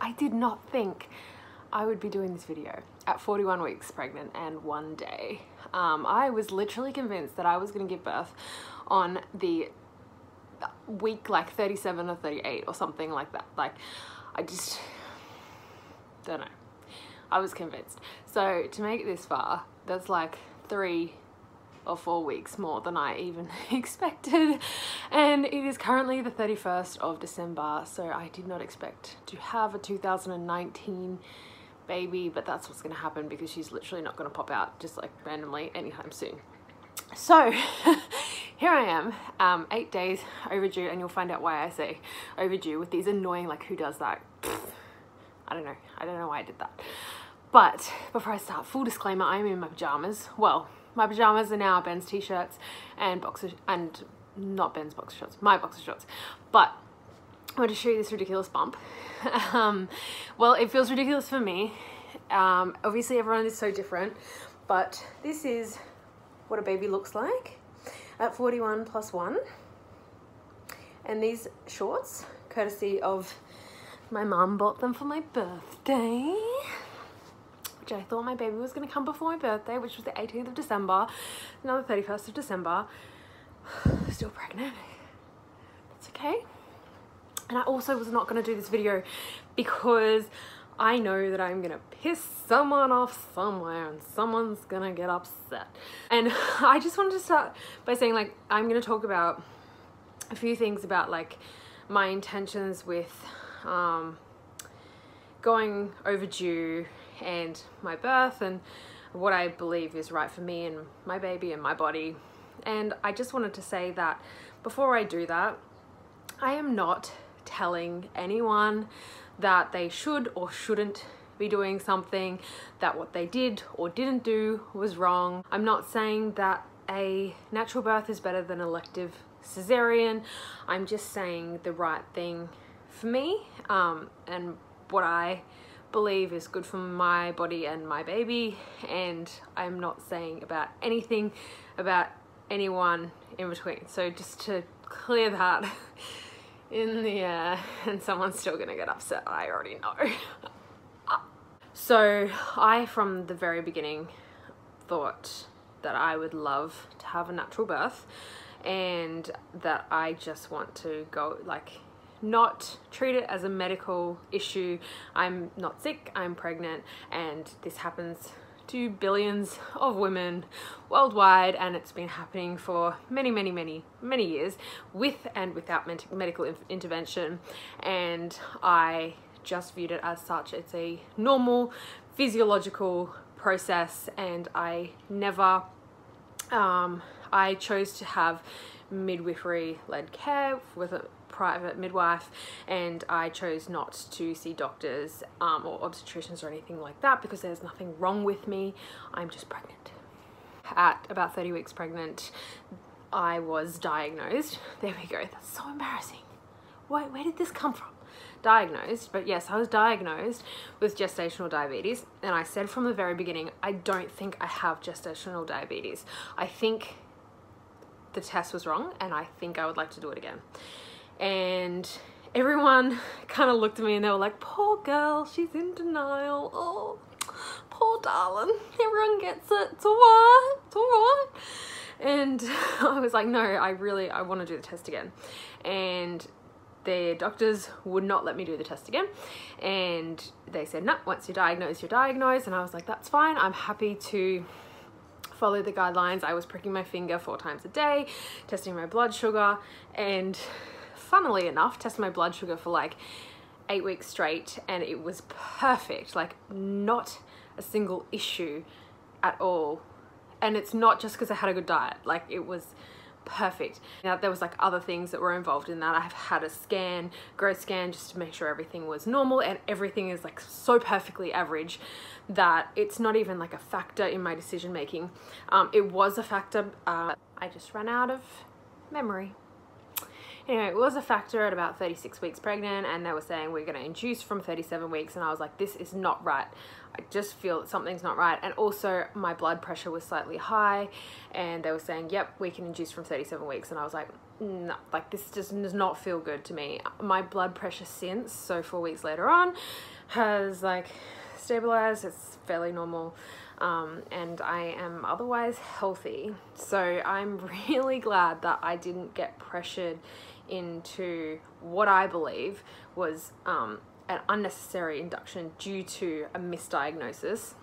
I did not think I would be doing this video at 41 weeks pregnant and 1 day. I was literally convinced that I was going to give birth on the week like 37 or 38 or something like that. Like, I just don't know. I was convinced. So to make it this far, that's like 3 or 4 weeks more than I even expected, and it is currently the 31st of December, so I did not expect to have a 2019 baby, but that's what's going to happen because she's literally not going to pop out just like randomly anytime soon. So here I am, 8 days overdue, and you'll find out why I say overdue with these annoying, like, who does that? I don't know why I did that. But before I start, full disclaimer, I'm in my pajamas. Well, my pajamas are now Ben's t-shirts and boxer, and not Ben's boxer shorts, my boxer shorts. But I want to show you this ridiculous bump. Well, it feels ridiculous for me. Obviously everyone is so different, but this is what a baby looks like at 41 plus 1. And these shorts, courtesy of my mum, bought them for my birthday, which I thought my baby was going to come before my birthday, which was the 18th of December, now the 31st of December. Still pregnant. That's okay. And I also was not going to do this video because I know that I'm going to piss someone off somewhere and someone's going to get upset. And I just wanted to start by saying, like, I'm going to talk about a few things about, like, my intentions with going overdue and my birth and what I believe is right for me and my baby and my body. And I just wanted to say that before I do that, I am not telling anyone that they should or shouldn't be doing something, that what they did or didn't do was wrong. I'm not saying that a natural birth is better than elective cesarean. I'm just saying the right thing for me and what I believe is good for my body and my baby, and I'm not saying about anything about anyone in between. So just to clear that in the air, and someone's still gonna get upset, I already know. So I, from the very beginning, thought that I would love to have a natural birth, and that I just want to go, like, not treat it as a medical issue. I'm not sick, I'm pregnant, and this happens to billions of women worldwide, and it's been happening for many years with and without medical intervention, and I just viewed it as such. It's a normal physiological process, and I never I chose to have midwifery led care with a private midwife, and I chose not to see doctors or obstetricians or anything like that because there's nothing wrong with me. I'm just pregnant. At about 30 weeks pregnant, I was diagnosed. There we go. That's so embarrassing. Where did this come from? Diagnosed, but yes, I was diagnosed with gestational diabetes, and I said from the very beginning, I don't think I have gestational diabetes. I think the test was wrong, and I think I would like to do it again. And everyone kind of looked at me and they were like, poor girl, she's in denial. Oh, poor darling, everyone gets it, it's alright, it's alright. And I was like, no, I want to do the test again. And the doctors would not let me do the test again, and they said, no, once you're diagnosed, you're diagnosed. And I was like, that's fine, I'm happy to follow the guidelines. I was pricking my finger 4 times a day, testing my blood sugar, and funnily enough, tested my blood sugar for like 8 weeks straight, and it was perfect, like not a single issue at all. And it's not just because I had a good diet, like it was perfect. Now there was like other things that were involved in that. I've had a scan, growth scan, just to make sure everything was normal, and everything is like so perfectly average that it's not even like a factor in my decision making. It was a factor, I just ran out of memory. Anyway, it was a factor at about 36 weeks pregnant, and they were saying we're going to induce from 37 weeks, and I was like, this is not right. I just feel that something's not right. And also my blood pressure was slightly high, and they were saying, yep, we can induce from 37 weeks. And I was like, no, like this just does not feel good to me. My blood pressure since, so 4 weeks later on, has like stabilized. It's fairly normal. And I am otherwise healthy. So I'm really glad that I didn't get pressured into what I believe was an unnecessary induction due to a misdiagnosis.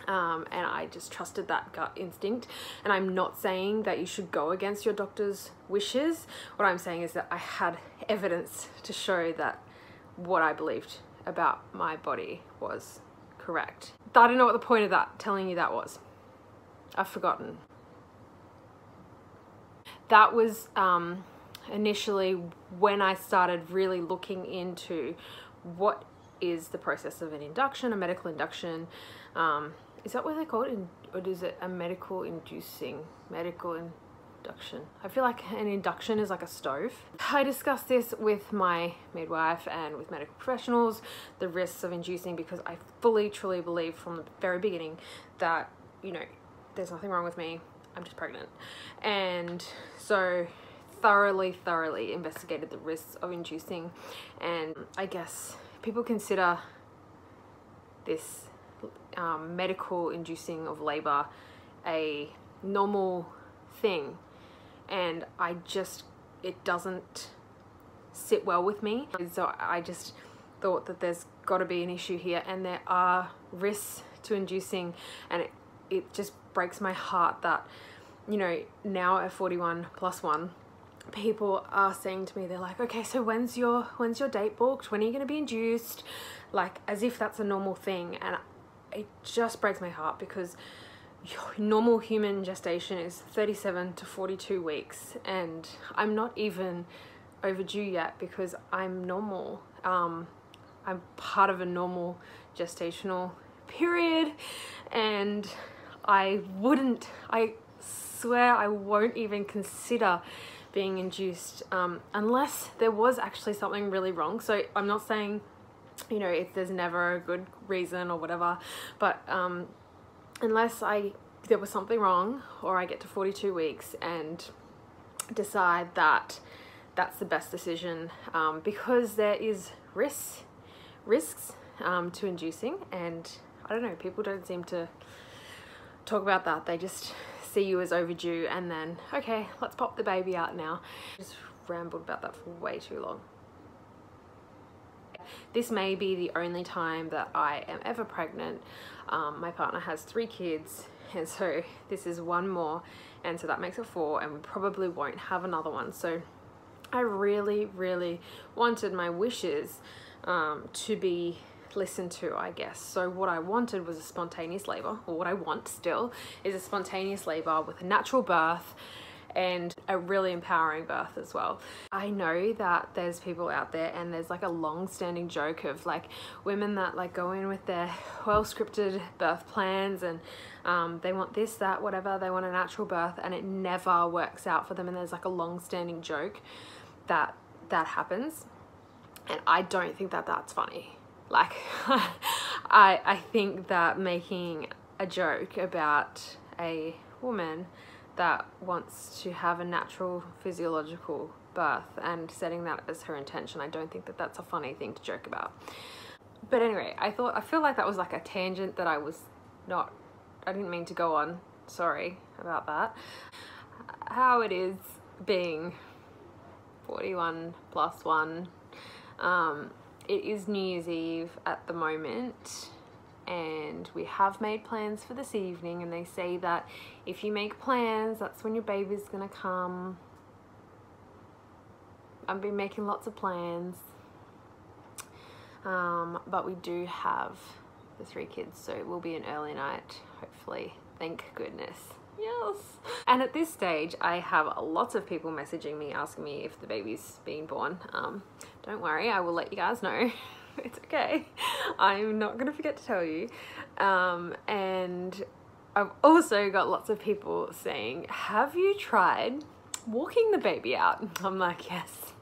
And I just trusted that gut instinct. And I'm not saying that you should go against your doctor's wishes. What I'm saying is that I had evidence to show that what I believed about my body was correct. I don't know what the point of that, telling you that was. I've forgotten. That was initially when I started really looking into what is the process of an induction, a medical induction. Is that what they call it? Or is it a medical induction? I feel like an induction is like a stove. I discussed this with my midwife and with medical professionals, the risks of inducing, because I fully, truly believe from the very beginning that, you know, there's nothing wrong with me. I'm just pregnant. And so thoroughly investigated the risks of inducing. And I guess people consider this medical inducing of labor a normal thing, and it doesn't sit well with me. So I just thought that there's got to be an issue here, and there are risks to inducing, and it just breaks my heart that, you know, now at 41 plus 1, people are saying to me, they're like, okay, so when's your date booked? When are you going to be induced? Like, as if that's a normal thing. And it just breaks my heart, because normal human gestation is 37 to 42 weeks, and I'm not even overdue yet because I'm normal. I'm part of a normal gestational period, and I swear I won't even consider being induced unless there was actually something really wrong. So I'm not saying, you know, if there's never a good reason or whatever, but unless there was something wrong, or I get to 42 weeks and decide that that's the best decision, because there is risks to inducing, and I don't know, people don't seem to talk about that. They just see you as overdue, and then, okay, let's pop the baby out now. Just rambled about that for way too long. This may be the only time that I am ever pregnant. My partner has 3 kids, and so this is one more, and so that makes it 4, and we probably won't have another one. So I really wanted my wishes to be listened to, I guess. So what I wanted was a spontaneous labor, or what I want still is a spontaneous labor with a natural birth, and a really empowering birth as well. I know that there's people out there, and there's like a long-standing joke of like women that like go in with their well-scripted birth plans, and they want this, that, whatever, they want a natural birth, and it never works out for them, and there's like a long-standing joke that happens, and I don't think that that's funny. Like I think that making a joke about a woman that wants to have a natural physiological birth and setting that as her intention, I don't think that that's a funny thing to joke about. But anyway, I feel like that was like a tangent that I didn't mean to go on. Sorry about that. How it is being 41 plus 1. It is New Year's Eve at the moment, and we have made plans for this evening, and they say that if you make plans, that's when your baby's gonna come. I've been making lots of plans, but we do have the 3 kids, so it will be an early night, hopefully. Thank goodness. Yes. And at this stage, I have lots of people messaging me asking me if the baby's being born. Don't worry, I will let you guys know. It's okay. I'm not gonna forget to tell you. And I've also got lots of people saying, have you tried walking the baby out? I'm like, yes,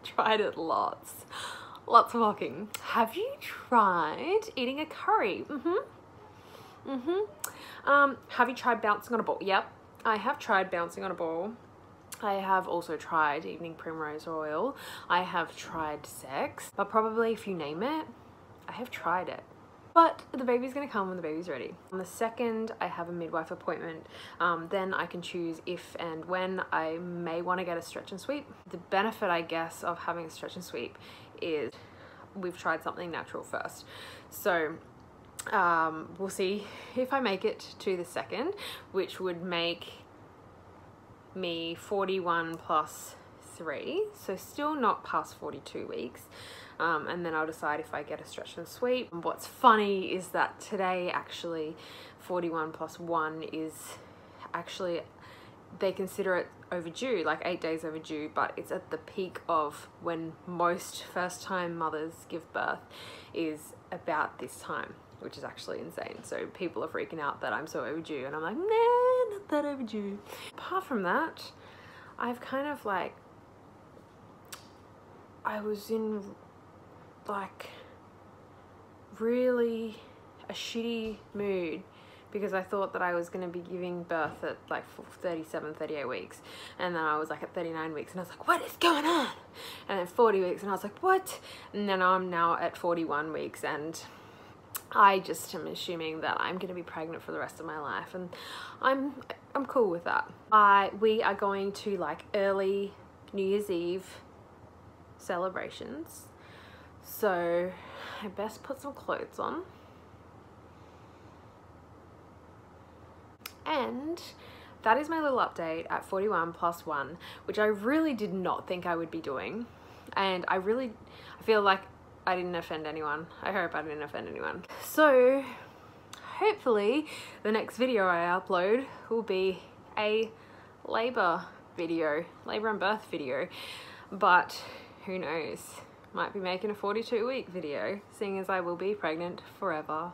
tried it lots of walking. Have you tried eating a curry? Have you tried bouncing on a ball? Yep, I have tried bouncing on a ball. I have also tried evening primrose oil. I have tried sex, but probably if you name it, I have tried it. But the baby's gonna come when the baby's ready. On the 2nd, I have a midwife appointment. Then I can choose if and when I may want to get a stretch and sweep. The benefit, I guess, of having a stretch and sweep is we've tried something natural first. So we'll see if I make it to the 2nd, which would make me 41 plus 3, so still not past 42 weeks. And then I'll decide if I get a stretch and sweep. What's funny is that today actually 41 plus 1 is actually, they consider it overdue, like 8 days overdue, but it's at the peak of when most first time mothers give birth is about this time, which is actually insane. So people are freaking out that I'm so overdue, and I'm like, nah, not that overdue. Apart from that, I've kind of like, I was in like really a shitty mood because I thought that I was going to be giving birth at like 38 weeks, and then I was like at 39 weeks and I was like, what is going on? And then 40 weeks and I was like, what? And then I'm now at 41 weeks and I just am assuming that I'm going to be pregnant for the rest of my life, and I'm cool with that. We are going to like early New Year's Eve celebrations, so I best put some clothes on. And that is my little update at 41 plus 1, which I really did not think I would be doing, and I feel like I didn't offend anyone. I hope I didn't offend anyone. So hopefully the next video I upload will be a labor and birth video, but who knows, might be making a 42-week video, seeing as I will be pregnant forever.